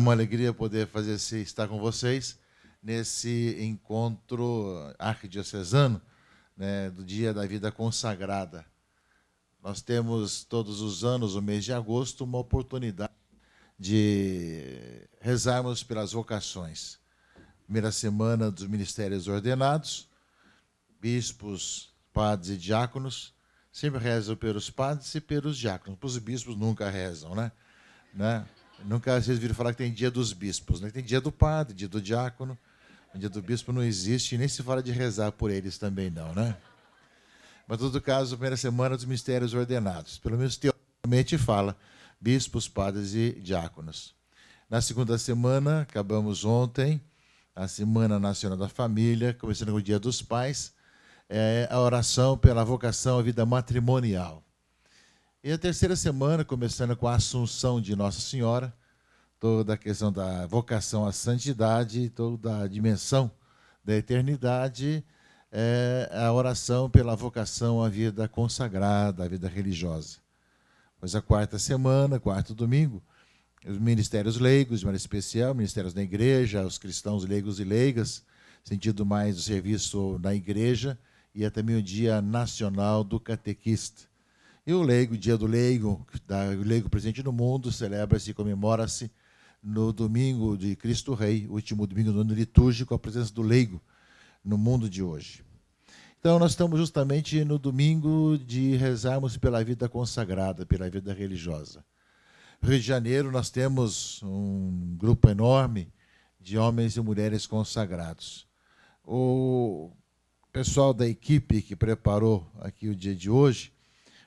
uma alegria poder estar com vocês nesse encontro arquidiocesano, né, do Dia da Vida Consagrada. Nós temos todos os anos, no mês de agosto, uma oportunidade de rezarmos pelas vocações. Primeira semana dos ministérios ordenados, bispos, padres e diáconos, sempre rezam pelos padres e pelos diáconos. Para os bispos nunca rezam, né? Nunca vocês viram falar que tem dia dos bispos, né? Tem dia do padre, dia do diácono. O dia do bispo não existe, e nem se fala de rezar por eles também não, né? Mas, em todo caso, a primeira semana dos mistérios ordenados. Pelo menos teoricamente fala bispos, padres e diáconos. Na segunda semana, acabamos ontem, a Semana Nacional da Família, começando com o Dia dos Pais, a oração pela vocação à vida matrimonial. E a terceira semana, começando com a Assunção de Nossa Senhora, toda a questão da vocação à santidade, toda a dimensão da eternidade, a oração pela vocação à vida consagrada, à vida religiosa. Pois a quarta semana, quarto domingo, os ministérios leigos, de maneira especial, ministérios da igreja, os cristãos leigos e leigas, sentido mais do serviço na igreja, e é também o Dia Nacional do Catequista. E o leigo, o Dia do Leigo, o leigo presente no mundo, celebra-se e comemora-se no domingo de Cristo Rei, último domingo do ano litúrgico, a presença do leigo no mundo de hoje. Então, nós estamos justamente no domingo de rezarmos pela vida consagrada, pela vida religiosa. No Rio de Janeiro, nós temos um grupo enorme de homens e mulheres consagrados. O pessoal da equipe que preparou aqui o dia de hoje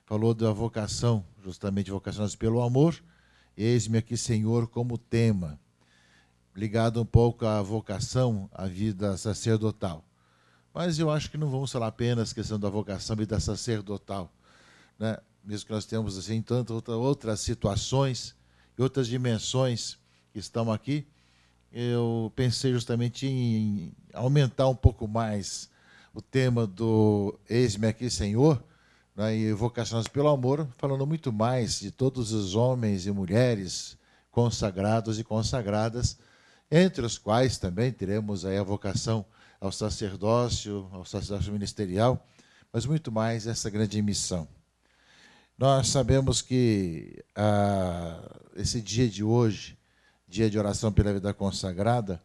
falou da vocação, justamente vocacionados pelo amor, eis-me aqui, Senhor, como tema, ligado um pouco à vocação, à vida sacerdotal. Mas eu acho que não vamos falar apenas questão da vocação à vida sacerdotal, né? Mesmo que nós temos assim, tantas outras situações e outras dimensões que estão aqui, eu pensei justamente em aumentar um pouco mais o tema do eis-me aqui, Senhor, né, e vocacionados pelo amor, falando muito mais de todos os homens e mulheres consagrados e consagradas, entre os quais também teremos aí a vocação ao sacerdócio ministerial, mas muito mais essa grande missão. Nós sabemos que esse dia de hoje, dia de oração pela vida consagrada,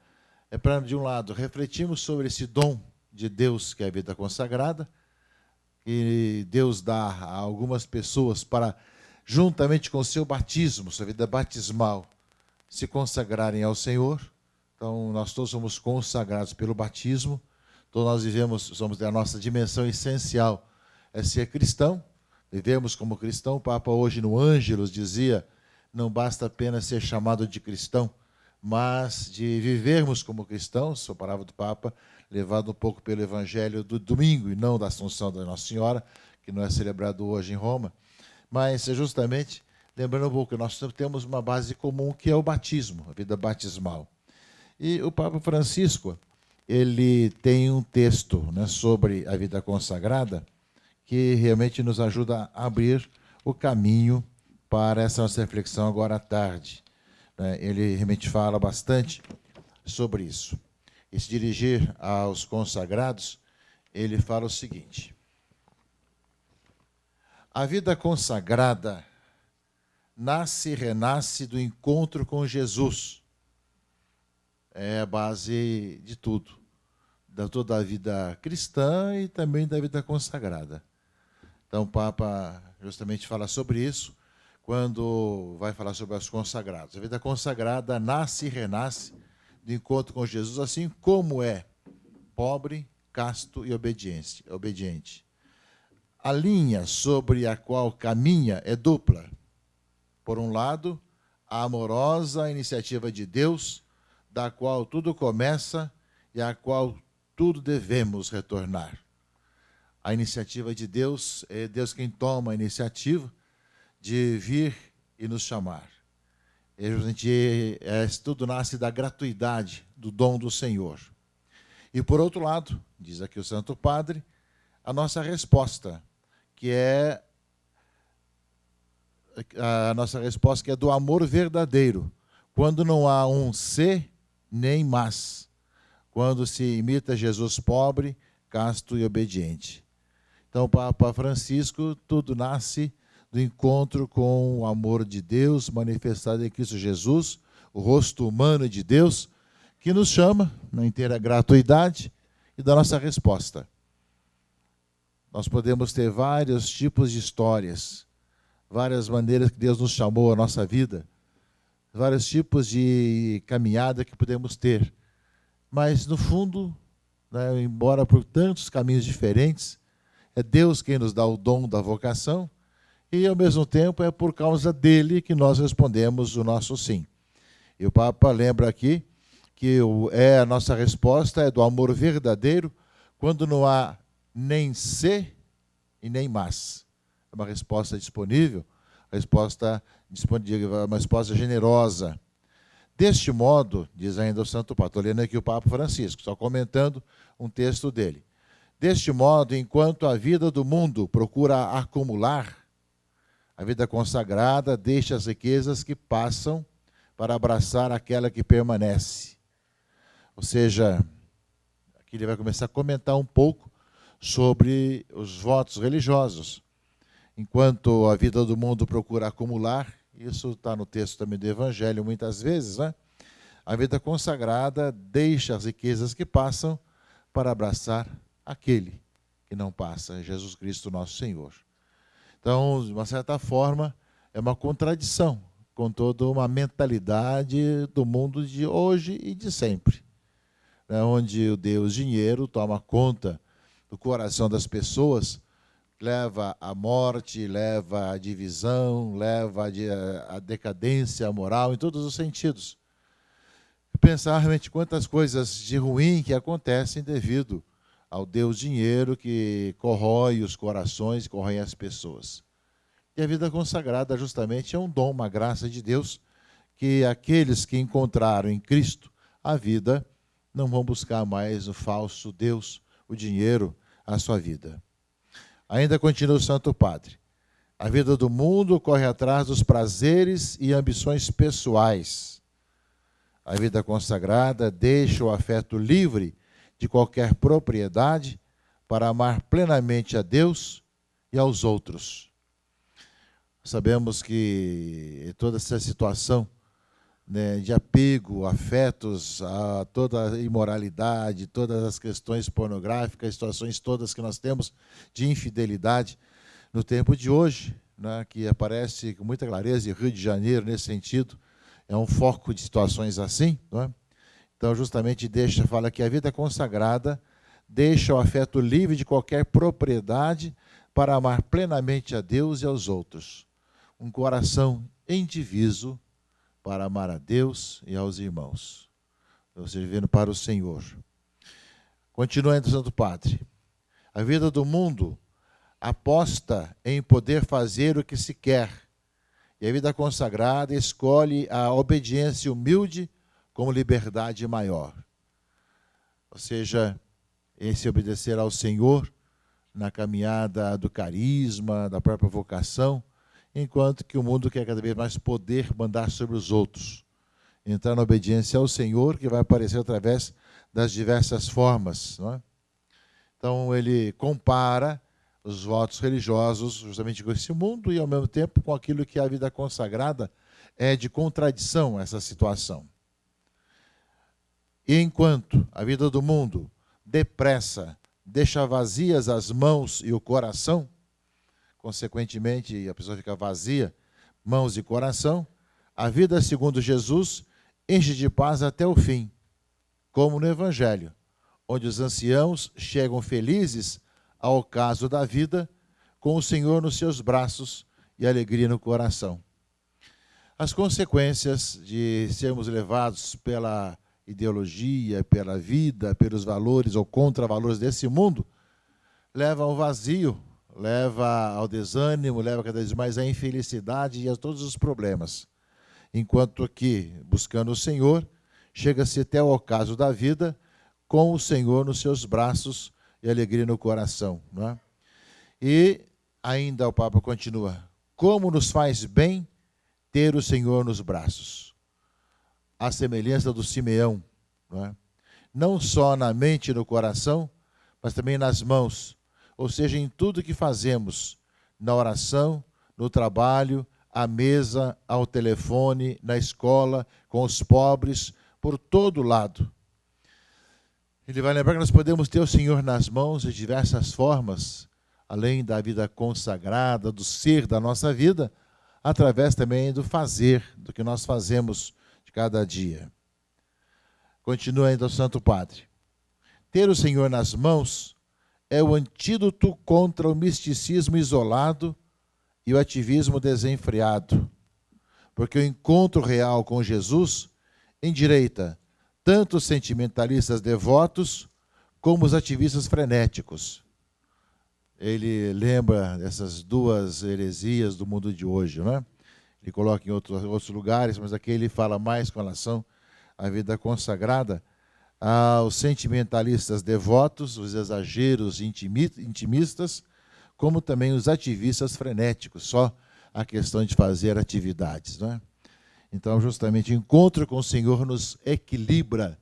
é para, de um lado, refletirmos sobre esse dom de Deus, que é a vida consagrada, que Deus dá a algumas pessoas para, juntamente com o seu batismo, sua vida batismal, se consagrarem ao Senhor. Então, nós todos somos consagrados pelo batismo, todos nós somos a nossa dimensão essencial é ser cristão, vivemos como cristão. O Papa hoje no Ângelus dizia, não basta apenas ser chamado de cristão, mas de vivermos como cristãos, a palavra do Papa, levado um pouco pelo Evangelho do domingo e não da Assunção da Nossa Senhora, que não é celebrado hoje em Roma, mas é justamente, lembrando um pouco, nós temos uma base comum que é o batismo, a vida batismal. E o Papa Francisco, ele tem um texto, né, sobre a vida consagrada que realmente nos ajuda a abrir o caminho para essa nossa reflexão agora à tarde. Ele realmente fala bastante sobre isso. E se dirigir aos consagrados, ele fala o seguinte: a vida consagrada nasce e renasce do encontro com Jesus. É a base de tudo, da toda a vida cristã e também da vida consagrada. Então, o Papa justamente fala sobre isso quando vai falar sobre os consagrados. A vida consagrada nasce e renasce do encontro com Jesus, assim como é pobre, casto e obediente. A linha sobre a qual caminha é dupla. Por um lado, a amorosa iniciativa de Deus, da qual tudo começa e à qual tudo devemos retornar. A iniciativa de Deus, é Deus quem toma a iniciativa de vir e nos chamar. Tudo nasce da gratuidade, do dom do Senhor. E, por outro lado, diz aqui o Santo Padre, a nossa resposta, que é do amor verdadeiro, quando não há um se nem mas, quando se imita Jesus pobre, casto e obediente. Então, o Papa Francisco, tudo nasce do encontro com o amor de Deus manifestado em Cristo Jesus, o rosto humano de Deus, que nos chama na inteira gratuidade e da nossa resposta. Nós podemos ter vários tipos de histórias, várias maneiras que Deus nos chamou à nossa vida, vários tipos de caminhada que podemos ter. Mas, no fundo, né, embora por tantos caminhos diferentes, é Deus quem nos dá o dom da vocação e, ao mesmo tempo, é por causa dele que nós respondemos o nosso sim. E o Papa lembra aqui que a nossa resposta é do amor verdadeiro quando não há nem se e nem mas. É uma resposta disponível, uma resposta generosa. Deste modo, diz ainda o Santo Padre, estou lendo aqui o Papa Francisco, só comentando um texto dele. Deste modo, enquanto a vida do mundo procura acumular, a vida consagrada deixa as riquezas que passam para abraçar aquela que permanece. Ou seja, aqui ele vai começar a comentar um pouco sobre os votos religiosos. Enquanto a vida do mundo procura acumular, isso está no texto também do Evangelho muitas vezes, né? A vida consagrada deixa as riquezas que passam para abraçar aquele que não passa, Jesus Cristo nosso Senhor. Então, de uma certa forma, é uma contradição com toda uma mentalidade do mundo de hoje e de sempre, né? Onde o Deus dinheiro toma conta do coração das pessoas, leva à morte, leva à divisão, leva à decadência moral em todos os sentidos. Pensar realmente quantas coisas de ruim que acontecem devido ao Deus dinheiro que corrói os corações, corrói as pessoas. E a vida consagrada justamente é um dom, uma graça de Deus, que aqueles que encontraram em Cristo a vida não vão buscar mais o falso Deus, o dinheiro, a sua vida. Ainda continua o Santo Padre. A vida do mundo corre atrás dos prazeres e ambições pessoais. A vida consagrada deixa o afeto livre de qualquer propriedade para amar plenamente a Deus e aos outros. Sabemos que toda essa situação, né, de apego, afetos, a toda a imoralidade, todas as questões pornográficas, situações todas que nós temos de infidelidade no tempo de hoje, né, que aparece com muita clareza em Rio de Janeiro nesse sentido, é um foco de situações assim, não é? Então, justamente fala que a vida consagrada deixa o afeto livre de qualquer propriedade para amar plenamente a Deus e aos outros. Um coração indiviso para amar a Deus e aos irmãos. Ou seja, vivendo para o Senhor. Continuando, Santo Padre. A vida do mundo aposta em poder fazer o que se quer. E a vida consagrada escolhe a obediência humilde como liberdade maior. Ou seja, esse obedecer ao Senhor na caminhada do carisma, da própria vocação, enquanto que o mundo quer cada vez mais poder mandar sobre os outros. Entrar na obediência ao Senhor, que vai aparecer através das diversas formas, não é? Então, ele compara os votos religiosos justamente com esse mundo e, ao mesmo tempo, com aquilo que a vida consagrada é de contradição, essa situação. E enquanto a vida do mundo, depressa, deixa vazias as mãos e o coração, consequentemente, a pessoa fica vazia, mãos e coração, a vida, segundo Jesus, enche de paz até o fim, como no Evangelho, onde os anciãos chegam felizes ao ocaso da vida, com o Senhor nos seus braços e alegria no coração. As consequências de sermos levados pela ideologia, pela vida, pelos valores ou contravalores desse mundo, levam ao vazio, leva ao desânimo, leva cada vez mais à infelicidade e a todos os problemas. Enquanto que, buscando o Senhor, chega-se até o ocaso da vida com o Senhor nos seus braços e alegria no coração, não é? E ainda o Papa continua: como nos faz bem ter o Senhor nos braços. à semelhança do Simeão, não é? Não só na mente e no coração, mas também nas mãos, ou seja, em tudo que fazemos, na oração, no trabalho, à mesa, ao telefone, na escola, com os pobres, por todo lado. Ele vai lembrar que nós podemos ter o Senhor nas mãos de diversas formas, além da vida consagrada, do ser da nossa vida, através também do fazer, do que nós fazemos de cada dia. Continua ainda o Santo Padre. Ter o Senhor nas mãos é o antídoto contra o misticismo isolado e o ativismo desenfreado, porque o encontro real com Jesus endireita tanto os sentimentalistas devotos como os ativistas frenéticos. Ele lembra dessas duas heresias do mundo de hoje, não é? Ele coloca em outros lugares, mas aqui ele fala mais com relação à vida consagrada, aos sentimentalistas devotos, os exageros intimistas, como também os ativistas frenéticos, só a questão de fazer atividades, não é? Então, justamente, o encontro com o Senhor nos equilibra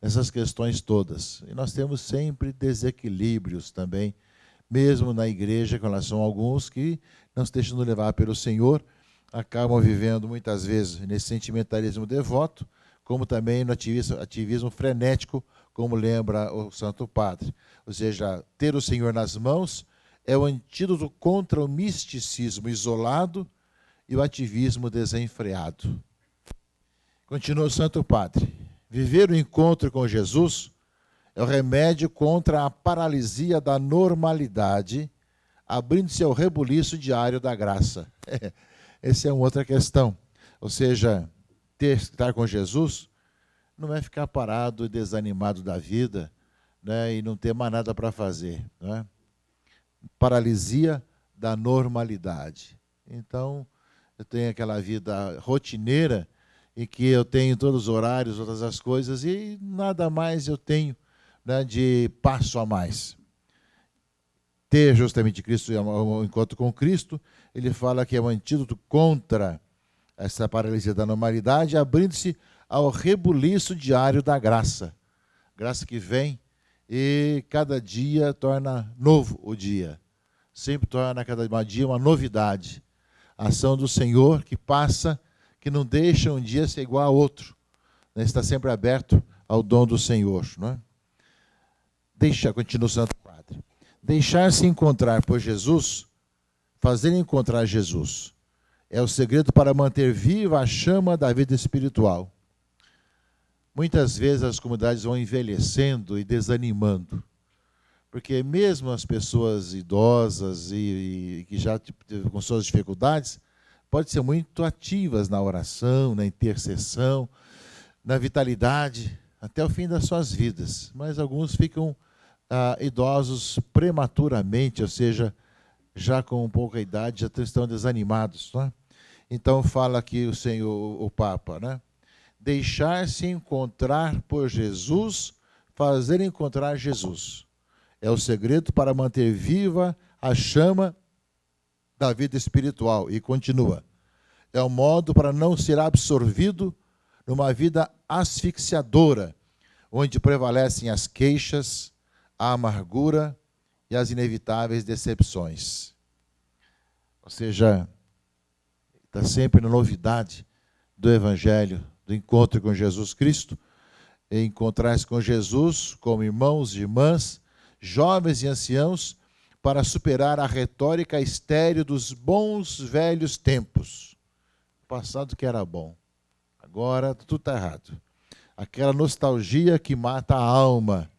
essas questões todas. E nós temos sempre desequilíbrios também, mesmo na igreja, com relação a alguns que não se deixam levar pelo Senhor, acabam vivendo muitas vezes nesse sentimentalismo devoto, como também no ativismo frenético, como lembra o Santo Padre. Ou seja, ter o Senhor nas mãos é o antídoto contra o misticismo isolado e o ativismo desenfreado. Continua o Santo Padre. Viver o encontro com Jesus é o remédio contra a paralisia da normalidade, abrindo-se ao rebuliço diário da graça. Essa é uma outra questão. Ou seja, estar com Jesus não é ficar parado e desanimado da vida, né, e não ter mais nada para fazer. Né? Paralisia da normalidade. Então, eu tenho aquela vida rotineira em que eu tenho todos os horários, todas as coisas, e nada mais eu tenho, né, de passo a mais. Ter justamente Cristo, o encontro com Cristo, ele fala que é um antídoto contra essa paralisia da normalidade, abrindo-se ao rebuliço diário da graça. Graça que vem e cada dia torna novo o dia. Sempre torna cada dia uma novidade. A ação do Senhor que passa, que não deixa um dia ser igual a outro. Né? Está sempre aberto ao dom do Senhor. Não é? Continua o Santo Padre. Deixar-se encontrar por Jesus, fazer encontrar Jesus, é o segredo para manter viva a chama da vida espiritual. Muitas vezes as comunidades vão envelhecendo e desanimando, porque mesmo as pessoas idosas e que já com suas dificuldades, podem ser muito ativas na oração, na intercessão, na vitalidade, até o fim das suas vidas. Mas alguns ficam idosos prematuramente, ou seja, já com pouca idade, já estão desanimados. Não é? Então fala aqui o Senhor, o Papa, né? Deixar-se encontrar por Jesus, fazer encontrar Jesus. É o segredo para manter viva a chama da vida espiritual. E continua. É o modo para não ser absorvido numa vida asfixiadora, onde prevalecem as queixas, a amargura e as inevitáveis decepções. Ou seja, está sempre na novidade do Evangelho, do encontro com Jesus Cristo, e encontrar-se com Jesus como irmãos e irmãs, jovens e anciãos, para superar a retórica estéril dos bons velhos tempos. O passado que era bom, agora tudo está errado. Aquela nostalgia que mata a alma,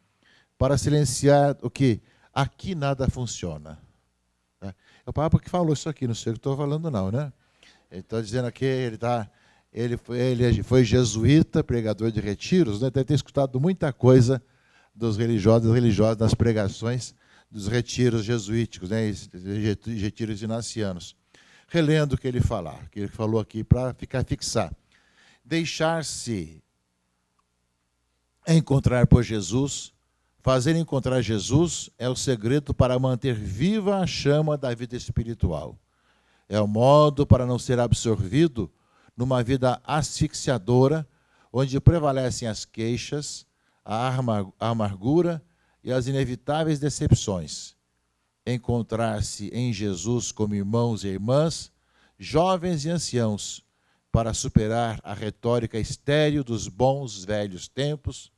para silenciar o que? Aqui nada funciona. É o Papa que falou isso aqui, não sei o que estou falando não, né? Ele está dizendo aqui, ele foi jesuíta, pregador de retiros, né? Deve ter escutado muita coisa dos religiosos nas pregações dos retiros jesuíticos, né? Retiros inacianos. Relendo o que ele falou aqui para fixar. Deixar-se encontrar por Jesus, fazer encontrar Jesus é o segredo para manter viva a chama da vida espiritual. É o modo para não ser absorvido numa vida asfixiadora, onde prevalecem as queixas, a amargura e as inevitáveis decepções. Encontrar-se em Jesus como irmãos e irmãs, jovens e anciãos, para superar a retórica estéril dos bons velhos tempos,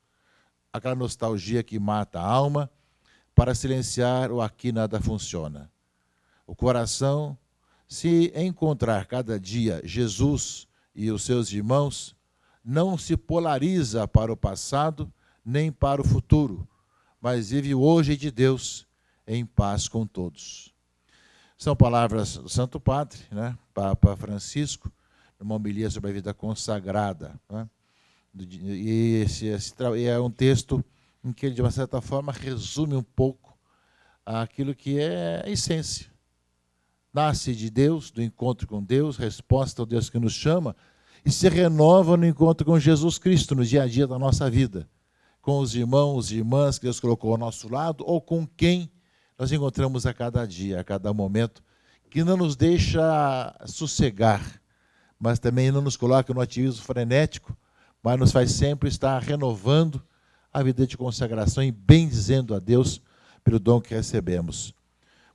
aquela nostalgia que mata a alma, para silenciar o aqui nada funciona. O coração, se encontrar cada dia Jesus e os seus irmãos, não se polariza para o passado nem para o futuro, mas vive o hoje de Deus em paz com todos. São palavras do Santo Padre, né? Papa Francisco, numa homilia sobre a vida consagrada. Né? E é um texto em que ele, de uma certa forma, resume um pouco aquilo que é a essência. Nasce de Deus, do encontro com Deus, resposta ao Deus que nos chama, e se renova no encontro com Jesus Cristo, no dia a dia da nossa vida, com os irmãos e irmãs que Deus colocou ao nosso lado, ou com quem nós encontramos a cada dia, a cada momento, que não nos deixa sossegar, mas também não nos coloca no ativismo frenético, mas nos faz sempre estar renovando a vida de consagração e bendizendo a Deus pelo dom que recebemos.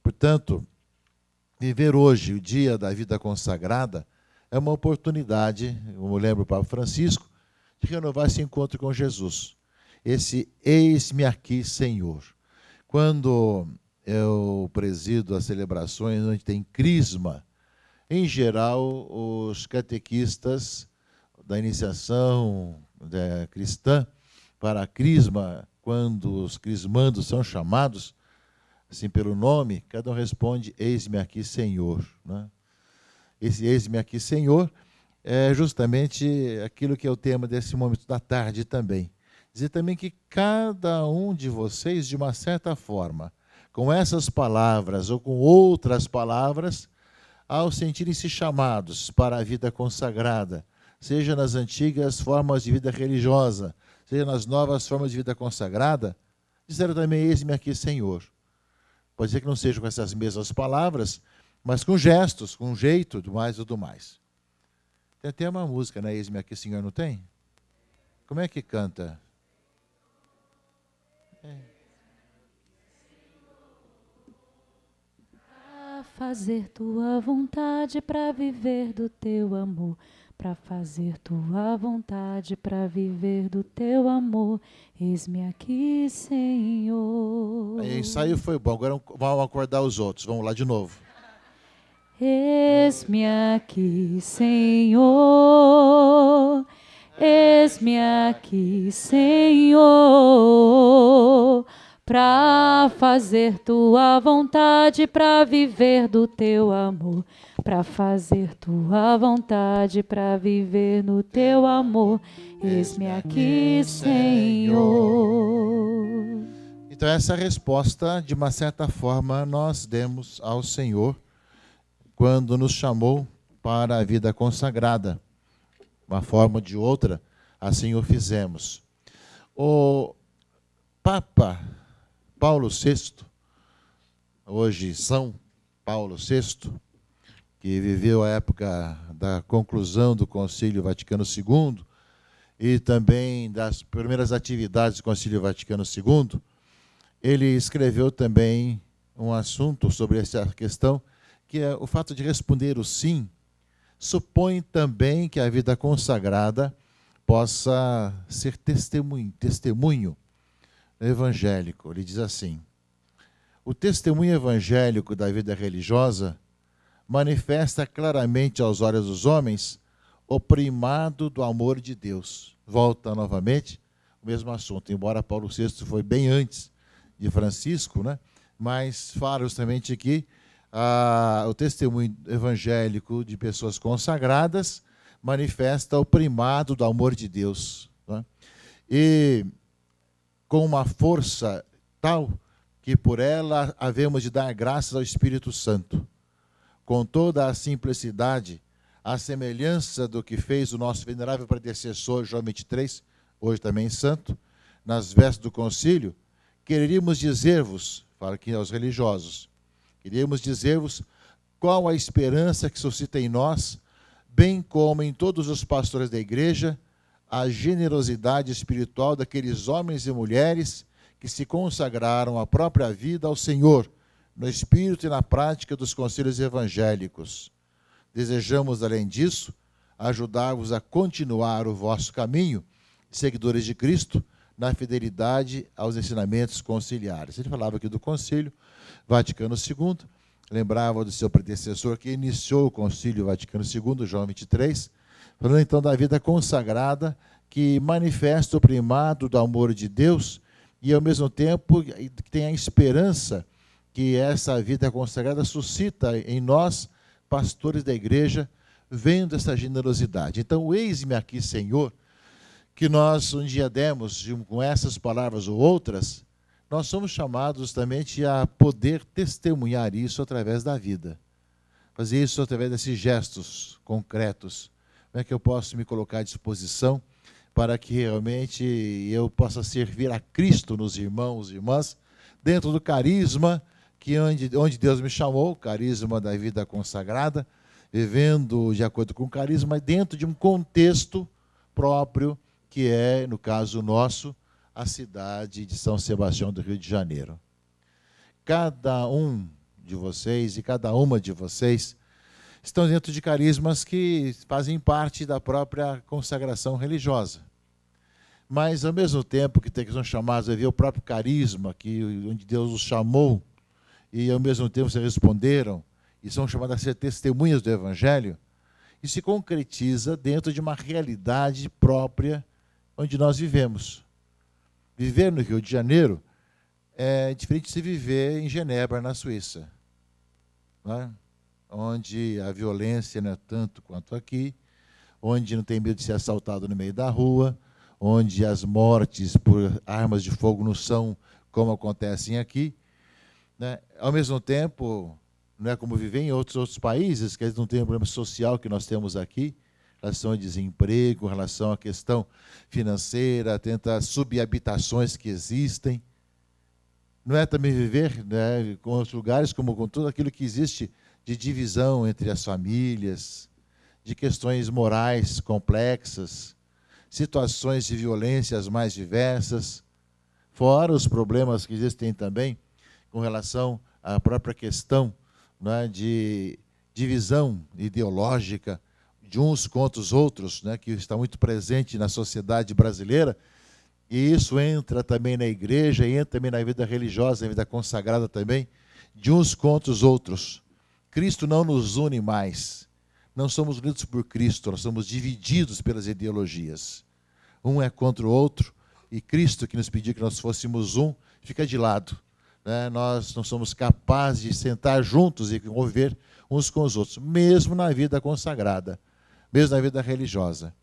Portanto, viver hoje o dia da vida consagrada é uma oportunidade, como lembra o Papa Francisco, de renovar esse encontro com Jesus. Esse eis-me aqui, Senhor. Quando eu presido as celebrações onde tem crisma, em geral, os catequistas da iniciação cristã para a crisma, quando os crismandos são chamados, assim pelo nome, cada um responde, eis-me aqui, Senhor. Né? Esse eis-me aqui, Senhor, é justamente aquilo que é o tema desse momento da tarde também. Dizer também que cada um de vocês, de uma certa forma, com essas palavras ou com outras palavras, ao sentirem-se chamados para a vida consagrada, seja nas antigas formas de vida religiosa, seja nas novas formas de vida consagrada, disseram também, eis-me aqui, Senhor. Pode ser que não seja com essas mesmas palavras, mas com gestos, com jeito, tudo mais. Tem até uma música, né? Eis-me aqui, Senhor, não tem? Como é que canta? Para fazer tua vontade, para viver do teu amor. Para fazer tua vontade, para viver do teu amor. Eis-me aqui, Senhor. O ensaio foi bom, agora vamos acordar os outros. Vamos lá de novo. Eis-me aqui, Senhor. Eis-me aqui, Senhor. Para fazer tua vontade, para viver do teu amor. Para fazer tua vontade, para viver no teu amor. Eis-me aqui, Senhor. Então essa resposta, de uma certa forma, nós demos ao Senhor quando nos chamou para a vida consagrada. Uma forma ou de outra, assim o fizemos. O Papa Paulo VI, hoje São Paulo VI, que viveu a época da conclusão do Concílio Vaticano II e também das primeiras atividades do Concílio Vaticano II, ele escreveu também um assunto sobre essa questão, que é o fato de responder o sim, supõe também que a vida consagrada possa ser testemunho evangélico. Ele diz assim: o testemunho evangélico da vida religiosa manifesta claramente aos olhos dos homens o primado do amor de Deus. Volta novamente o mesmo assunto, embora Paulo VI foi bem antes de Francisco, né? Mas fala justamente aqui o testemunho evangélico de pessoas consagradas manifesta o primado do amor de Deus. Né? E com uma força tal que por ela havemos de dar graças ao Espírito Santo. Com toda a simplicidade, a semelhança do que fez o nosso venerável predecessor, João 23, hoje também santo, nas vestes do concílio, quereríamos dizer-vos, fala aqui aos religiosos, queríamos dizer-vos qual a esperança que suscita em nós, bem como em todos os pastores da igreja, a generosidade espiritual daqueles homens e mulheres que se consagraram a própria vida ao Senhor, no espírito e na prática dos conselhos evangélicos. Desejamos, além disso, ajudar-vos a continuar o vosso caminho, seguidores de Cristo, na fidelidade aos ensinamentos conciliares. Ele falava aqui do Concílio Vaticano II, lembrava do seu predecessor que iniciou o Concílio Vaticano II, João 23, falando então da vida consagrada que manifesta o primado do amor de Deus e, ao mesmo tempo, que tem a esperança que essa vida consagrada suscita em nós, pastores da igreja, vendo essa generosidade. Então, eis-me aqui, Senhor, que nós um dia demos com essas palavras ou outras, nós somos chamados justamente a poder testemunhar isso através da vida. Fazer isso através desses gestos concretos. Como é que eu posso me colocar à disposição para que realmente eu possa servir a Cristo nos irmãos e irmãs, dentro do carisma que onde Deus me chamou, o carisma da vida consagrada, vivendo de acordo com o carisma, dentro de um contexto próprio, que é, no caso nosso, a cidade de São Sebastião do Rio de Janeiro. Cada um de vocês e cada uma de vocês estão dentro de carismas que fazem parte da própria consagração religiosa. Mas, ao mesmo tempo que são chamados a ver o próprio carisma, onde Deus os chamou, e, ao mesmo tempo, se responderam, e são chamados a ser testemunhas do Evangelho, isso se concretiza dentro de uma realidade própria onde nós vivemos. Viver no Rio de Janeiro é diferente de se viver em Genebra, na Suíça, né? Onde a violência não é tanto quanto aqui, onde não tem medo de ser assaltado no meio da rua, onde as mortes por armas de fogo não são como acontecem aqui, né? Ao mesmo tempo, não é como viver em outros países, que eles não têm o problema social que nós temos aqui, em relação ao desemprego, em relação à questão financeira, tentar subhabitações que existem. Não é também viver, né, com outros lugares, como com tudo aquilo que existe de divisão entre as famílias, de questões morais complexas, situações de violências mais diversas, fora os problemas que existem também com relação à própria questão, né, de divisão ideológica de uns contra os outros, né, que está muito presente na sociedade brasileira, e isso entra também na igreja, e entra também na vida religiosa, na vida consagrada também, de uns contra os outros. Cristo não nos une mais. Não somos unidos por Cristo, nós somos divididos pelas ideologias. Um é contra o outro, e Cristo, que nos pediu que nós fôssemos um, fica de lado, né? Nós não somos capazes de sentar juntos e conviver uns com os outros, mesmo na vida consagrada, mesmo na vida religiosa.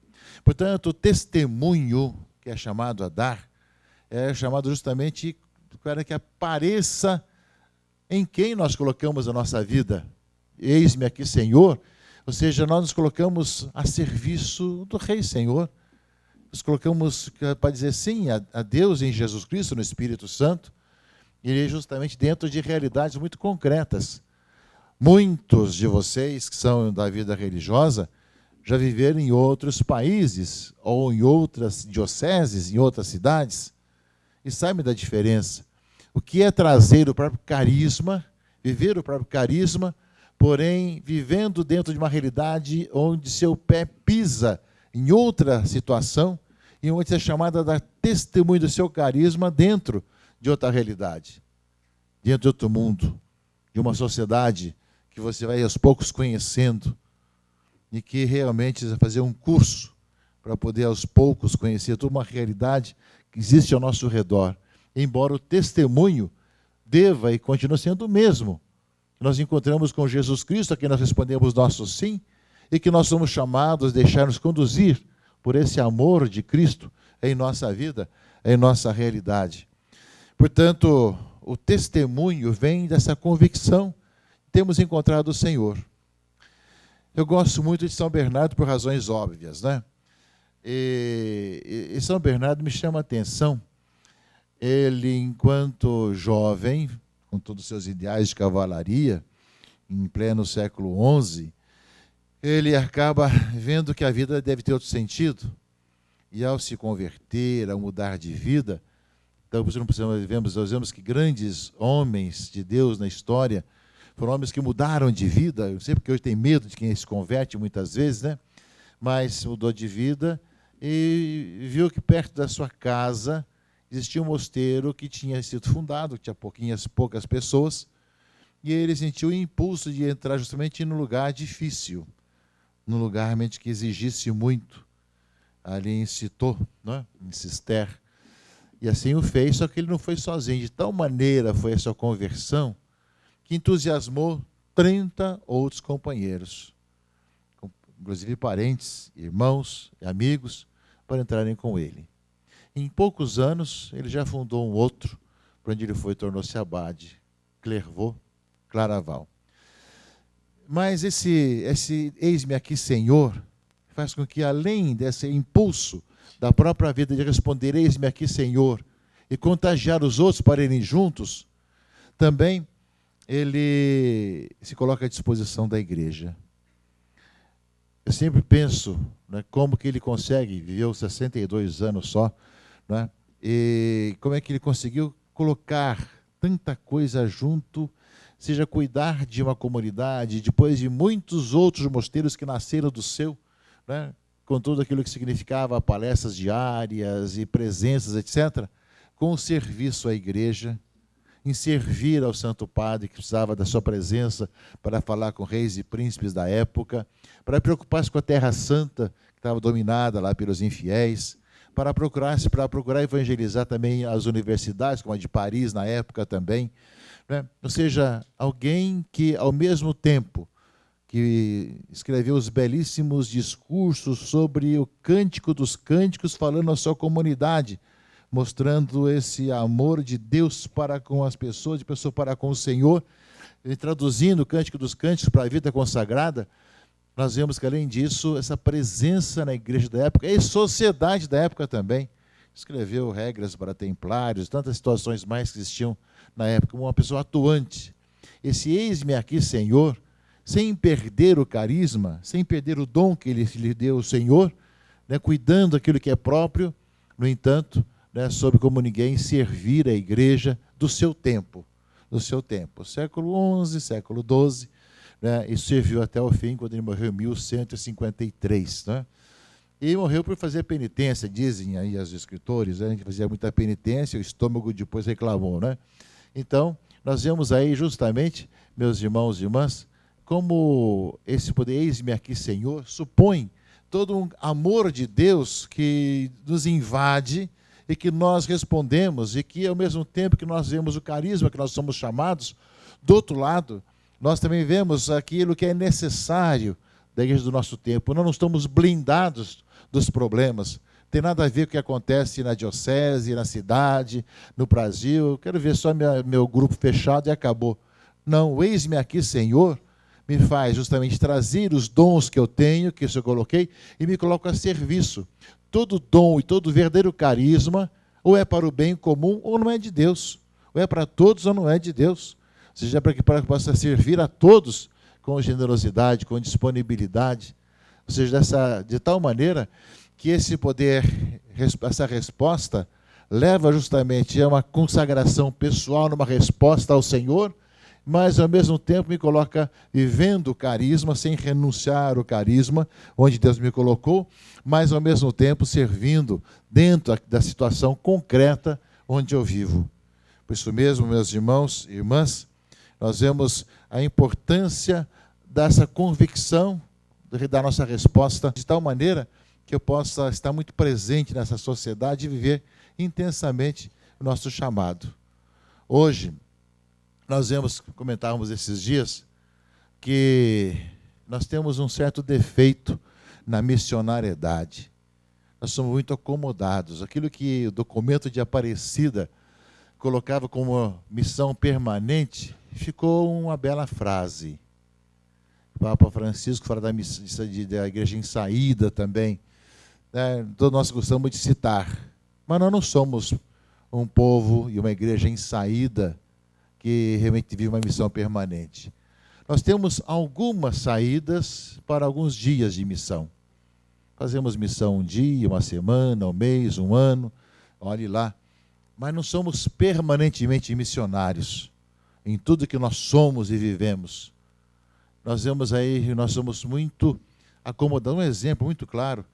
Portanto, o testemunho que é chamado a dar, é chamado justamente para que apareça em quem nós colocamos a nossa vida. Eis-me aqui, Senhor. Ou seja, nós nos colocamos a serviço do Rei Senhor. Nos colocamos para dizer sim a Deus em Jesus Cristo, no Espírito Santo, e justamente dentro de realidades muito concretas. Muitos de vocês que são da vida religiosa já viveram em outros países, ou em outras dioceses, em outras cidades, e sabem da diferença. O que é trazer o próprio carisma, viver o próprio carisma, porém vivendo dentro de uma realidade onde seu pé pisa em outra situação, e onde é chamada a dar testemunho do seu carisma dentro de outra realidade, dentro de outro mundo, de uma sociedade que você vai aos poucos conhecendo, e que realmente vai fazer um curso para poder aos poucos conhecer toda uma realidade que existe ao nosso redor, embora o testemunho deva e continue sendo o mesmo. Nós encontramos com Jesus Cristo, a quem nós respondemos nosso sim, e que nós somos chamados a deixar-nos conduzir por esse amor de Cristo em nossa vida, em nossa realidade. Portanto, o testemunho vem dessa convicção, temos encontrado o Senhor. Eu gosto muito de São Bernardo por razões óbvias, né? E São Bernardo me chama a atenção. Ele, enquanto jovem, com todos os seus ideais de cavalaria, em pleno século XI, ele acaba vendo que a vida deve ter outro sentido. e ao se converter, ao mudar de vida, então por isso nós vemos que grandes homens de Deus na história foram homens que mudaram de vida. Eu sei porque hoje tem medo de quem se converte muitas vezes, né? Mas mudou de vida e viu que perto da sua casa existia um mosteiro que tinha sido fundado, que tinha poucas pessoas, e ele sentiu o impulso de entrar justamente num lugar difícil, num lugar realmente que exigisse muito, ali em Cîteaux, né? Em Cister. E assim o fez, só que ele não foi sozinho. De tal maneira foi a sua conversão, que entusiasmou 30 outros companheiros, inclusive parentes, irmãos e amigos, para entrarem com ele. Em poucos anos, ele já fundou um outro, para onde ele foi, tornou-se abade, Claraval. Mas esse eis-me aqui, Senhor, faz com que, além desse impulso da própria vida de responder, eis-me aqui, Senhor, e contagiar os outros para irem juntos, também ele se coloca à disposição da igreja. Eu sempre penso, né, como que ele consegue, viveu 62 anos só, né, e como é que ele conseguiu colocar tanta coisa junto, seja cuidar de uma comunidade, depois de muitos outros mosteiros que nasceram do seu, né, com tudo aquilo que significava palestras diárias e presenças, etc., com o serviço à igreja, em servir ao Santo Padre, que precisava da sua presença para falar com reis e príncipes da época, para preocupar-se com a Terra Santa, que estava dominada lá pelos infiéis, para procurar evangelizar também as universidades, como a de Paris na época também, né? Ou seja, alguém que, ao mesmo tempo que escreveu os belíssimos discursos sobre o Cântico dos Cânticos, falando à sua comunidade, mostrando esse amor de Deus para com as pessoas, de pessoa para com o Senhor, e traduzindo o Cântico dos Cânticos para a vida consagrada, nós vemos que, além disso, essa presença na igreja da época e sociedade da época também. Escreveu regras para templários, tantas situações mais que existiam na época, como uma pessoa atuante. Esse eis-me aqui, Senhor, sem perder o carisma, sem perder o dom que lhe deu o Senhor, né, cuidando daquilo que é próprio, no entanto, né, soube como ninguém servir a igreja do seu tempo, século XI, século XII, né, e serviu até o fim, quando ele morreu em 1153. Né? E morreu por fazer penitência, dizem aí os escritores, né, que fazia muita penitência, o estômago depois reclamou. Né? Então, nós vemos aí justamente, meus irmãos e irmãs, como esse poder, eis-me aqui, Senhor, supõe todo um amor de Deus que nos invade, e que nós respondemos, e que ao mesmo tempo que nós vemos o carisma que nós somos chamados, do outro lado, nós também vemos aquilo que é necessário da igreja do nosso tempo. Nós não estamos blindados dos problemas. Tem nada a ver com o que acontece na diocese, na cidade, no Brasil. Eu quero ver só meu grupo fechado e acabou. Não, o eis-me aqui, Senhor, me faz justamente trazer os dons que eu tenho, que eu coloquei, e me coloco a serviço. Todo dom e todo verdadeiro carisma, ou é para o bem comum, ou não é de Deus. Ou é para todos, ou não é de Deus. Ou seja, para que possa servir a todos com generosidade, com disponibilidade. Ou seja, de tal maneira que esse poder, essa resposta, leva justamente a uma consagração pessoal, numa resposta ao Senhor, mas ao mesmo tempo me coloca vivendo o carisma, sem renunciar ao carisma, onde Deus me colocou, mas ao mesmo tempo servindo dentro da situação concreta onde eu vivo. Por isso mesmo, meus irmãos e irmãs, nós vemos a importância dessa convicção, da nossa resposta, de tal maneira que eu possa estar muito presente nessa sociedade e viver intensamente o nosso chamado. Hoje, nós comentávamos esses dias, que nós temos um certo defeito na missionariedade. Nós somos muito acomodados. Aquilo que o documento de Aparecida colocava como missão permanente, ficou uma bela frase. O Papa Francisco fala da igreja em saída também. Né? Todos nós gostamos de citar. Mas nós não somos um povo e uma igreja em saída que realmente vive uma missão permanente. Nós temos algumas saídas para alguns dias de missão. fazemos missão um dia, uma semana, um mês, um ano, olhe lá. Mas não somos permanentemente missionários em tudo que nós somos e vivemos. Nós vemos aí, nós somos muito acomodados. Um exemplo muito claro,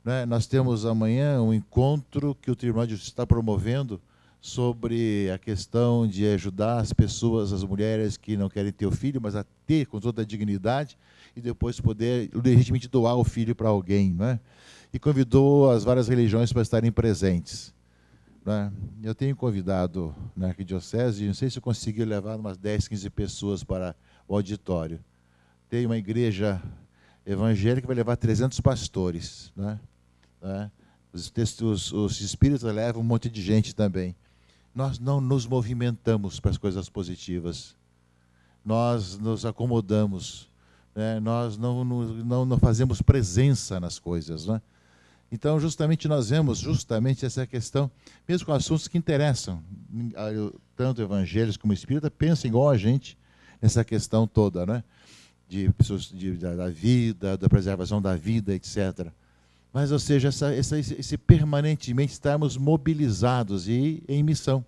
né? Nós temos amanhã um encontro que o Tribunal de Justiça está promovendo sobre a questão de ajudar as pessoas, as mulheres que não querem ter o filho, mas a ter com toda a dignidade e depois poder legitimamente doar o filho para alguém, né? E convidou as várias religiões para estarem presentes, né? Eu tenho convidado na arquidiocese, não sei se eu consegui levar umas 10, 15 pessoas para o auditório. Tem uma igreja evangélica que vai levar 300 pastores, né? Os espíritos levam um monte de gente também. Nós não nos movimentamos para as coisas positivas. Nós nos acomodamos, né? Nós não fazemos presença nas coisas, né? Então, justamente, nós vemos essa questão, mesmo com assuntos que interessam, tanto evangélicos como espírita, pensam igual a gente nessa questão toda, né? Da vida, da preservação da vida, etc. Mas, ou seja, esse permanentemente estarmos mobilizados e em missão.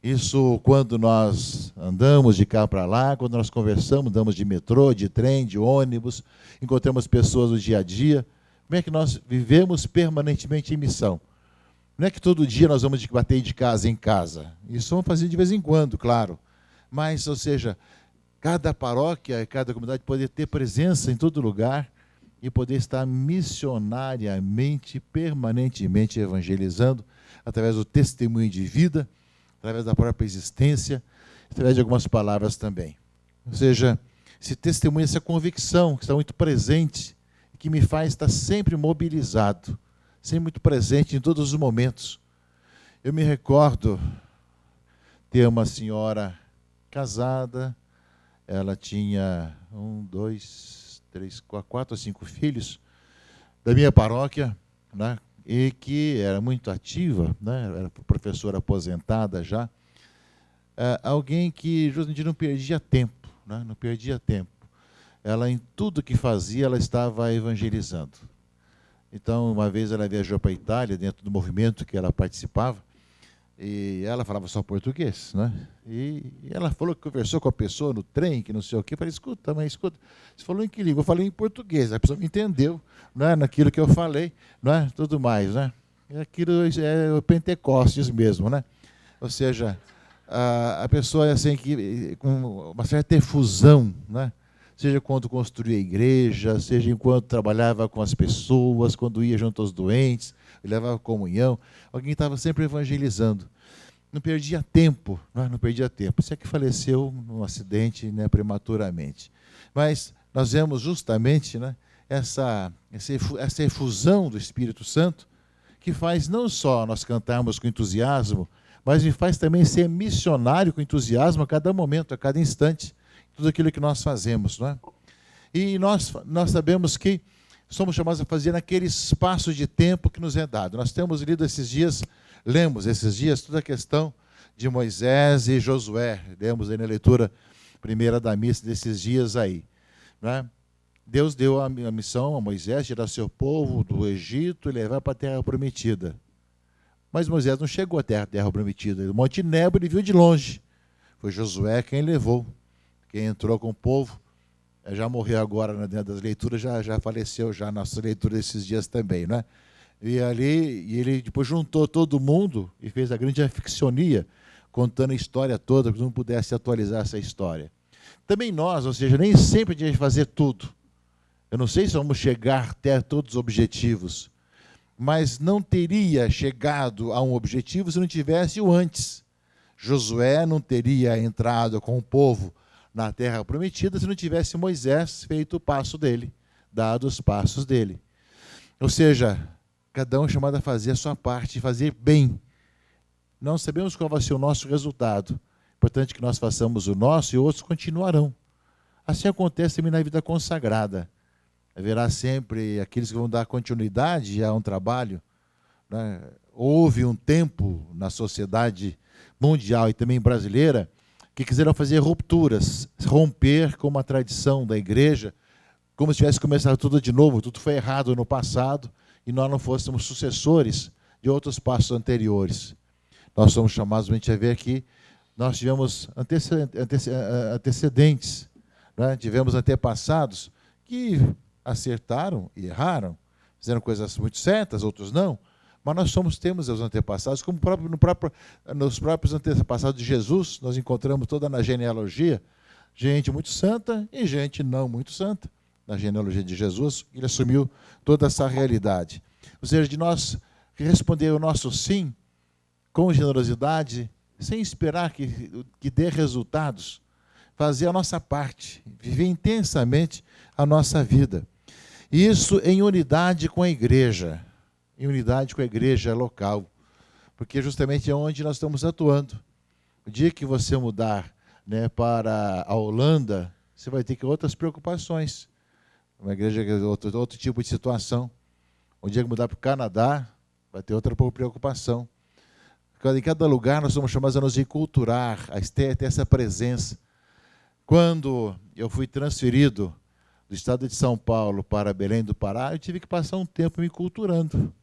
Isso quando nós andamos de cá para lá, quando nós conversamos, andamos de metrô, de trem, de ônibus, encontramos pessoas no dia a dia. Como é que nós vivemos permanentemente em missão? Não é que todo dia nós vamos bater de casa em casa. Isso vamos fazer de vez em quando, claro. Mas, ou seja, cada paróquia, cada comunidade poder ter presença em todo lugar e poder estar missionariamente, permanentemente evangelizando, através do testemunho de vida, através da própria existência, através de algumas palavras também. Ou seja, esse testemunho, essa convicção que está muito presente, que me faz estar sempre mobilizado, sempre muito presente em todos os momentos. Eu me recordo ter uma senhora casada, ela tinha 4 ou 5 filhos, da minha paróquia, né? E que era muito ativa, né? Era professora aposentada já, alguém que justamente não perdia tempo, né? Não perdia tempo. Ela, em tudo que fazia, ela estava evangelizando. Então, uma vez ela viajou para a Itália, dentro do movimento que ela participava, e ela falava só português, né? E ela falou que conversou com a pessoa no trem, que não sei o quê. Eu falei, escuta, você falou em que língua? Eu falei em português. A pessoa me entendeu, né? Naquilo que eu falei, né? Tudo mais, né? Aquilo é o Pentecostes mesmo, né? Ou seja, a pessoa é assim, com uma certa efusão, né? Seja quando construía a igreja, seja enquanto trabalhava com as pessoas, quando ia junto aos doentes, levava comunhão, alguém estava sempre evangelizando. Não perdia tempo, não perdia tempo. Isso é que faleceu num acidente, né, prematuramente. Mas nós vemos justamente, né, essa efusão do Espírito Santo, que faz não só nós cantarmos com entusiasmo, mas me faz também ser missionário com entusiasmo a cada momento, a cada instante, tudo aquilo que nós fazemos, não é? E nós sabemos que somos chamados a fazer naquele espaço de tempo que nos é dado. Nós temos lido lemos esses dias toda a questão de Moisés e Josué. Lemos aí na leitura primeira da missa desses dias aí, não é? Deus deu a missão a Moisés, tirar seu povo do Egito e levar para a terra prometida. Mas Moisés não chegou à terra prometida. O Monte Nebo ele viu de longe. Foi Josué quem levou. Quem entrou com o povo, já morreu agora dentro das leituras, já faleceu já na nossa leitura desses dias também, né? E ele depois juntou todo mundo e fez a grande anficsionia, contando a história toda, para que não pudesse atualizar essa história. Também nós, ou seja, nem sempre a gente vai fazer tudo. Eu não sei se vamos chegar até todos os objetivos, mas não teria chegado a um objetivo se não tivesse o antes. Josué não teria entrado com o povo na terra prometida se não tivesse Moisés feito o passo dele, dado os passos dele. Ou seja, cada um é chamado a fazer a sua parte, fazer bem. Não sabemos qual vai ser o nosso resultado. Importante que nós façamos o nosso e outros continuarão. Assim acontece também na vida consagrada. Haverá sempre aqueles que vão dar continuidade a um trabalho, né? Houve um tempo na sociedade mundial e também brasileira que quiseram fazer rupturas, romper com uma tradição da igreja, como se tivesse começado tudo de novo, tudo foi errado no passado e nós não fôssemos sucessores de outros passos anteriores. Nós somos chamados a ver que nós tivemos antecedentes, né? Tivemos antepassados que acertaram e erraram, fizeram coisas muito certas, outros não, mas nós temos os antepassados, como nos próprios antepassados de Jesus, nós encontramos toda na genealogia, gente muito santa e gente não muito santa. Na genealogia de Jesus, ele assumiu toda essa realidade. Ou seja, de nós responder o nosso sim com generosidade, sem esperar que dê resultados, fazer a nossa parte, viver intensamente a nossa vida. E isso em unidade com a igreja local, porque justamente é onde nós estamos atuando. O dia que você mudar, né, para a Holanda, você vai ter outras preocupações. Uma igreja que é outro tipo de situação. O dia que mudar para o Canadá, vai ter outra preocupação. Em cada lugar nós somos chamados a nos enculturar, a ter essa presença. Quando eu fui transferido do estado de São Paulo para Belém do Pará, eu tive que passar um tempo me culturando.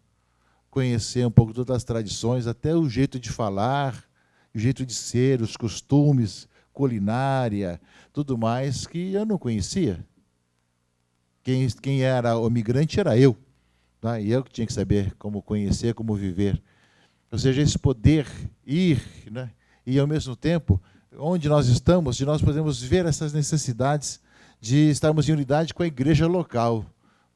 Conhecer um pouco todas as tradições, até o jeito de falar, o jeito de ser, os costumes, culinária, tudo mais que eu não conhecia. Quem era o migrante era eu. Tá? E eu que tinha que saber como conhecer, como viver. Ou seja, esse poder ir, né? E ao mesmo tempo, onde nós estamos, nós podemos ver essas necessidades de estarmos em unidade com a igreja local,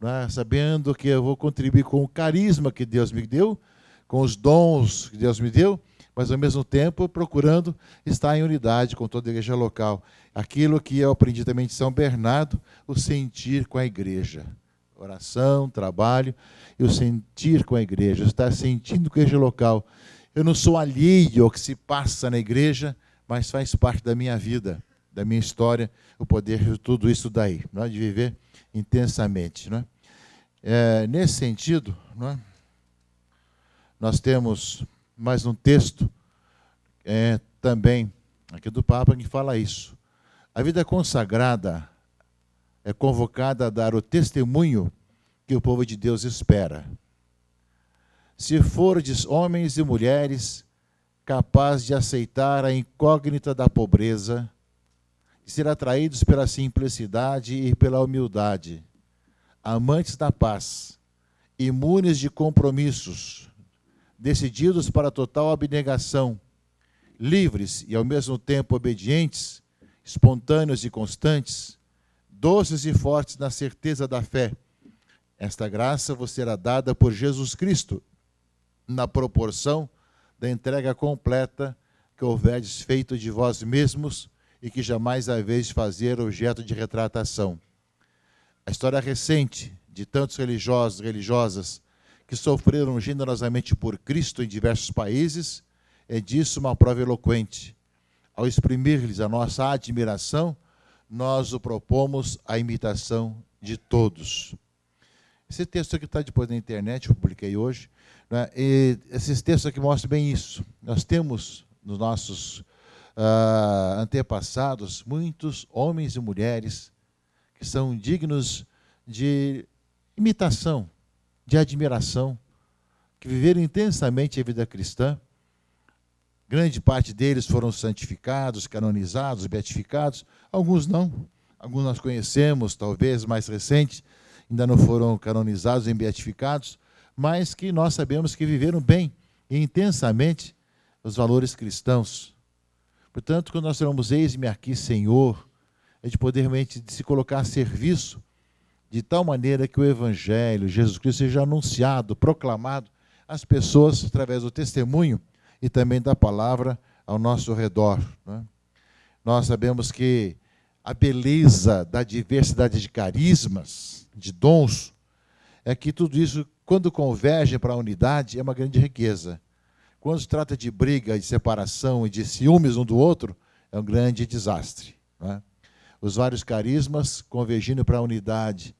né? Sabendo que eu vou contribuir com o carisma que Deus me deu, com os dons que Deus me deu, mas ao mesmo tempo procurando estar em unidade com toda a igreja local. Aquilo que eu aprendi também de São Bernardo, o sentir com a igreja. Oração, trabalho e o sentir com a igreja, estar sentindo com a igreja local. Eu não sou alheio ao que se passa na igreja, mas faz parte da minha vida, da minha história, o poder de tudo isso daí, não é? De viver intensamente. Não é? Nesse sentido, não é? Nós temos mais um texto também aqui do Papa que fala isso. A vida consagrada é convocada a dar o testemunho que o povo de Deus espera. Se fordes homens e mulheres capazes de aceitar a incógnita da pobreza, de ser atraídos pela simplicidade e pela humildade, amantes da paz, imunes de compromissos, decididos para a total abnegação, livres e ao mesmo tempo obedientes, espontâneos e constantes, doces e fortes na certeza da fé. Esta graça vos será dada por Jesus Cristo, na proporção da entrega completa que houverdes feito de vós mesmos e que jamais haveis de fazer objeto de retratação. A história recente de tantos religiosos e religiosas que sofreram generosamente por Cristo em diversos países é disso uma prova eloquente. Ao exprimir-lhes a nossa admiração, nós o propomos a imitação de todos. Esse texto aqui está depois na internet, eu publiquei hoje, né? E esses textos aqui mostram bem isso. Nós temos nos nossos antepassados muitos homens e mulheres que são dignos de imitação, de admiração, que viveram intensamente a vida cristã. Grande parte deles foram santificados, canonizados, beatificados, alguns não. Alguns nós conhecemos, talvez mais recentes, ainda não foram canonizados nem beatificados, mas que nós sabemos que viveram bem e intensamente os valores cristãos. Portanto, quando nós falamos eis-me aqui, Senhor, é de poder realmente se colocar a serviço de tal maneira que o Evangelho, Jesus Cristo, seja anunciado, proclamado às pessoas através do testemunho e também da palavra ao nosso redor. Né? Nós sabemos que a beleza da diversidade de carismas, de dons, é que tudo isso, quando converge para a unidade, é uma grande riqueza. Quando se trata de briga, de separação e de ciúmes um do outro, é um grande desastre. Né? Os vários carismas convergindo para a unidade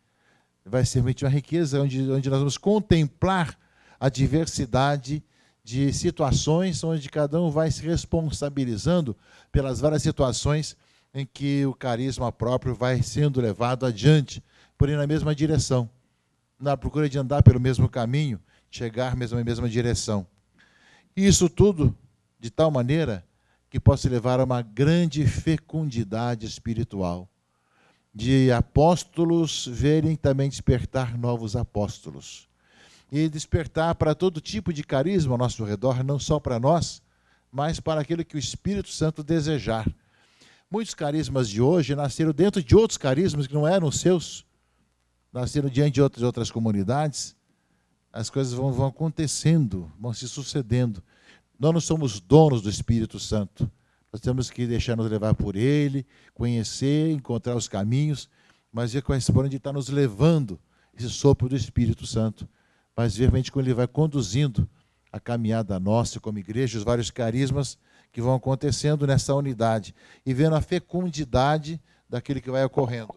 vai ser realmente uma riqueza onde nós vamos contemplar a diversidade de situações onde cada um vai se responsabilizando pelas várias situações em que o carisma próprio vai sendo levado adiante, porém na mesma direção, na procura de andar pelo mesmo caminho, chegar mesmo na mesma direção. E isso tudo de tal maneira que possa levar a uma grande fecundidade espiritual, de apóstolos verem também despertar novos apóstolos, e despertar para todo tipo de carisma ao nosso redor, não só para nós, mas para aquilo que o Espírito Santo desejar. Muitos carismas de hoje nasceram dentro de outros carismas que não eram seus, nasceram diante de outras comunidades. As coisas vão acontecendo, vão se sucedendo. Nós não somos donos do Espírito Santo. Nós temos que deixar-nos levar por Ele, conhecer, encontrar os caminhos, mas ver quais forem de estar nos levando esse sopro do Espírito Santo, mas ver realmente como Ele vai conduzindo a caminhada nossa como igreja, os vários carismas que vão acontecendo nessa unidade, e vendo a fecundidade daquilo que vai ocorrendo.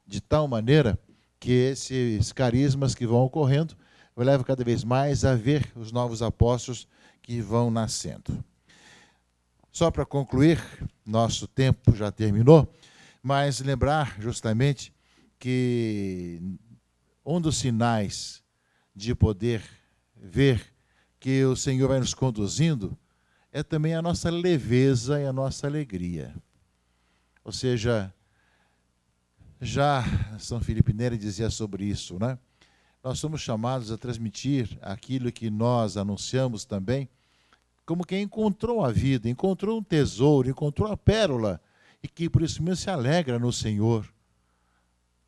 De tal maneira que esses carismas que vão ocorrendo levam cada vez mais a ver os novos apóstolos que vão nascendo. Só para concluir, nosso tempo já terminou, mas lembrar justamente que um dos sinais de poder ver que o Senhor vai nos conduzindo é também a nossa leveza e a nossa alegria. Ou seja, já São Filipe Neri dizia sobre isso, né? Nós somos chamados a transmitir aquilo que nós anunciamos também, como quem encontrou a vida, encontrou um tesouro, encontrou a pérola, e que por isso mesmo se alegra no Senhor.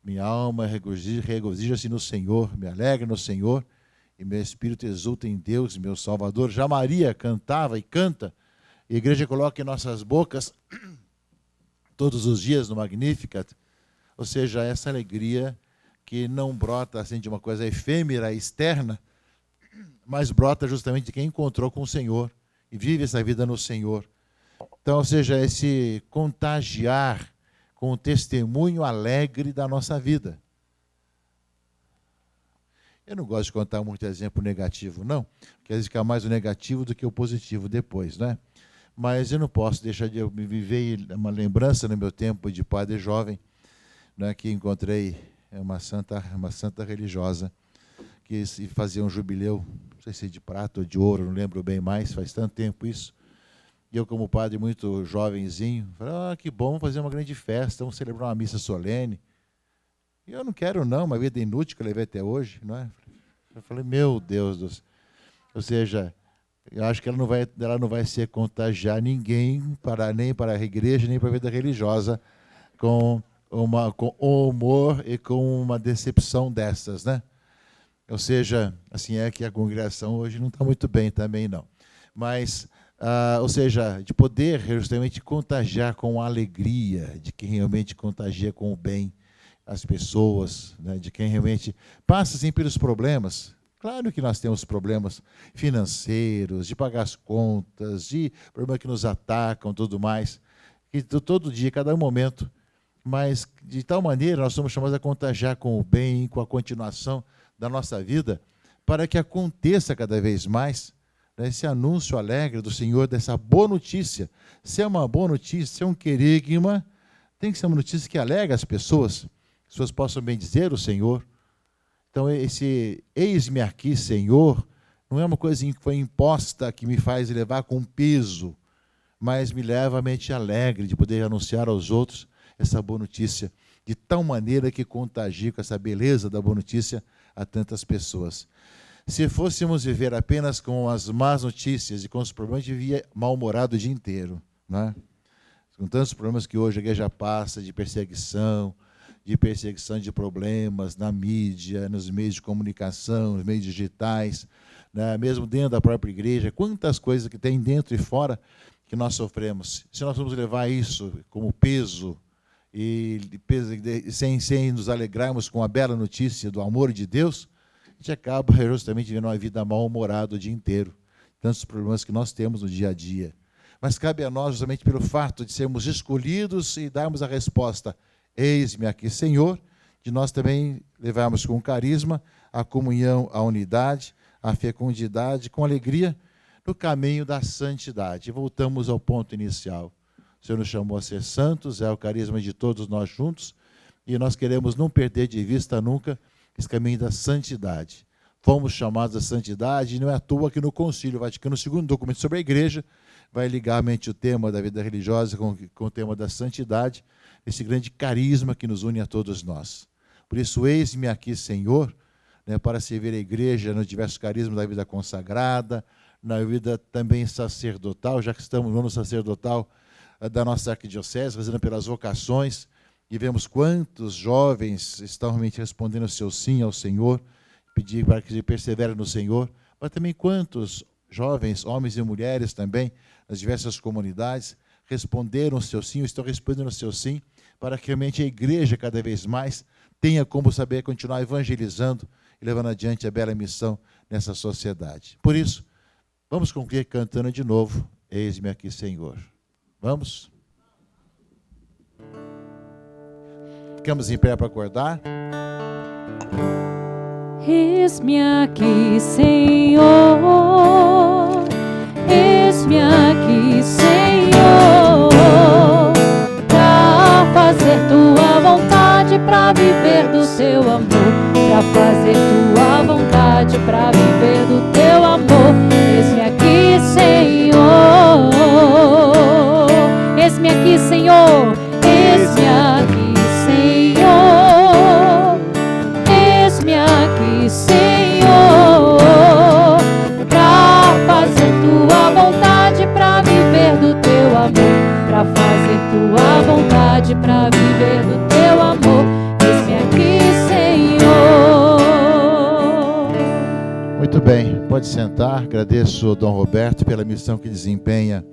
Minha alma regozija-se no Senhor, me alegra no Senhor, e meu espírito exulta em Deus, meu Salvador. Já Maria cantava e canta, e a igreja coloca em nossas bocas, todos os dias no Magnificat, ou seja, essa alegria que não brota assim de uma coisa efêmera, externa, mas brota justamente de quem encontrou com o Senhor e vive essa vida no Senhor. Então, ou seja, esse contagiar com o testemunho alegre da nossa vida. Eu não gosto de contar muito exemplo negativo, não, porque às vezes fica mais o negativo do que o positivo depois, né? Mas eu não posso deixar de me viver uma lembrança no meu tempo de padre jovem, né, que encontrei uma santa religiosa que fazia um jubileu, não sei se de prata ou de ouro, não lembro bem mais, faz tanto tempo isso. E eu, como padre muito jovenzinho, falei, que bom, vamos fazer uma grande festa, vamos celebrar uma missa solene. E eu não quero não, uma vida inútil que eu levei até hoje, não é? Eu falei, meu Deus do céu. Ou seja, eu acho que ela não vai se contagiar ninguém, nem para a igreja, nem para a vida religiosa, com humor e com uma decepção dessas, né? Ou seja, assim é que a congregação hoje não está muito bem também, não. Mas, ou seja, de poder justamente contagiar com a alegria, de quem realmente contagia com o bem as pessoas, né? De quem realmente passa assim pelos problemas. Claro que nós temos problemas financeiros, de pagar as contas, de problemas que nos atacam, tudo mais, que todo dia, cada momento, mas de tal maneira nós somos chamados a contagiar com o bem, com a continuação da nossa vida, para que aconteça cada vez mais, né, esse anúncio alegre do Senhor, dessa boa notícia. Se é uma boa notícia, se é um querigma, tem que ser uma notícia que alegra as pessoas possam bem dizer o Senhor. Então, esse eis-me aqui, Senhor, não é uma coisinha que foi imposta, que me faz levar com peso, mas me leva a mente alegre de poder anunciar aos outros essa boa notícia, de tal maneira que contagie com essa beleza da boa notícia a tantas pessoas. Se fôssemos viver apenas com as más notícias e com os problemas, a gente vivia mal-humorado o dia inteiro, né? Com tantos problemas que hoje a igreja passa, de perseguição de problemas na mídia, nos meios de comunicação, nos meios digitais, né? Mesmo dentro da própria igreja, quantas coisas que tem dentro e fora que nós sofremos. Se nós vamos levar isso como peso, sem nos alegrarmos com a bela notícia do amor de Deus, a gente acaba justamente vivendo uma vida mal-humorada o dia inteiro. Tantos problemas que nós temos no dia a dia. Mas cabe a nós, justamente pelo fato de sermos escolhidos e darmos a resposta, eis-me aqui, Senhor, de nós também levarmos com carisma a comunhão, a unidade, a fecundidade, com alegria, no caminho da santidade. Voltamos ao ponto inicial. O Senhor nos chamou a ser santos, é o carisma de todos nós juntos, e nós queremos não perder de vista nunca esse caminho da santidade. Fomos chamados à santidade, e não é à toa que no Concílio Vaticano II, documento sobre a igreja, vai ligar mente o tema da vida religiosa com o tema da santidade, esse grande carisma que nos une a todos nós. Por isso, eis-me aqui, Senhor, né, para servir a igreja nos diversos carismas da vida consagrada, na vida também sacerdotal, já que estamos no ano sacerdotal da nossa arquidiocese, rezando pelas vocações, e vemos quantos jovens estão realmente respondendo o seu sim ao Senhor, pedir para que perseverem no Senhor, mas também quantos jovens, homens e mulheres também, nas diversas comunidades, responderam o seu sim, ou estão respondendo o seu sim, para que realmente a igreja cada vez mais tenha como saber continuar evangelizando e levando adiante a bela missão nessa sociedade. Por isso, vamos concluir cantando de novo, eis-me aqui, Senhor. Vamos? Ficamos em pé para acordar. Eis-me aqui, Senhor, eis-me aqui, Senhor, para fazer tua vontade, para viver do teu amor, para fazer tua vontade, para viver do teu amor. Eis-me aqui, Senhor, eis-me aqui, Senhor, eis-me aqui, Senhor, eis-me aqui, Senhor, para fazer tua vontade, para viver do teu amor, para fazer tua vontade, para viver do teu amor. Eis-me aqui, Senhor. Muito bem, pode sentar. Agradeço ao Dom Roberto pela missão que desempenha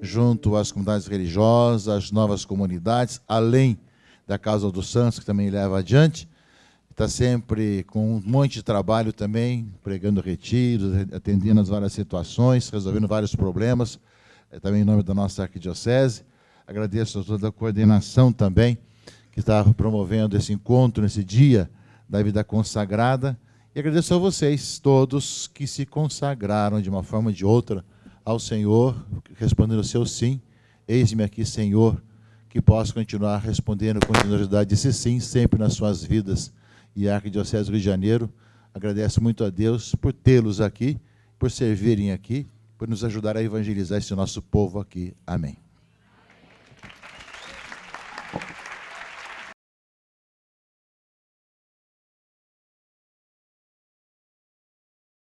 junto às comunidades religiosas, às novas comunidades, além da Casa dos Santos, que também leva adiante. Está sempre com um monte de trabalho também, pregando retiros, atendendo as várias situações, resolvendo vários problemas, também em nome da nossa arquidiocese. Agradeço a toda a coordenação também, que está promovendo esse encontro, nesse dia da vida consagrada. E agradeço a vocês todos que se consagraram de uma forma ou de outra ao Senhor, respondendo o seu sim. Eis-me aqui, Senhor, que possa continuar respondendo com generosidade esse sim, sempre nas suas vidas. E a Arquidiocese do Rio de Janeiro agradece muito a Deus por tê-los aqui, por servirem aqui, por nos ajudar a evangelizar esse nosso povo aqui. Amém.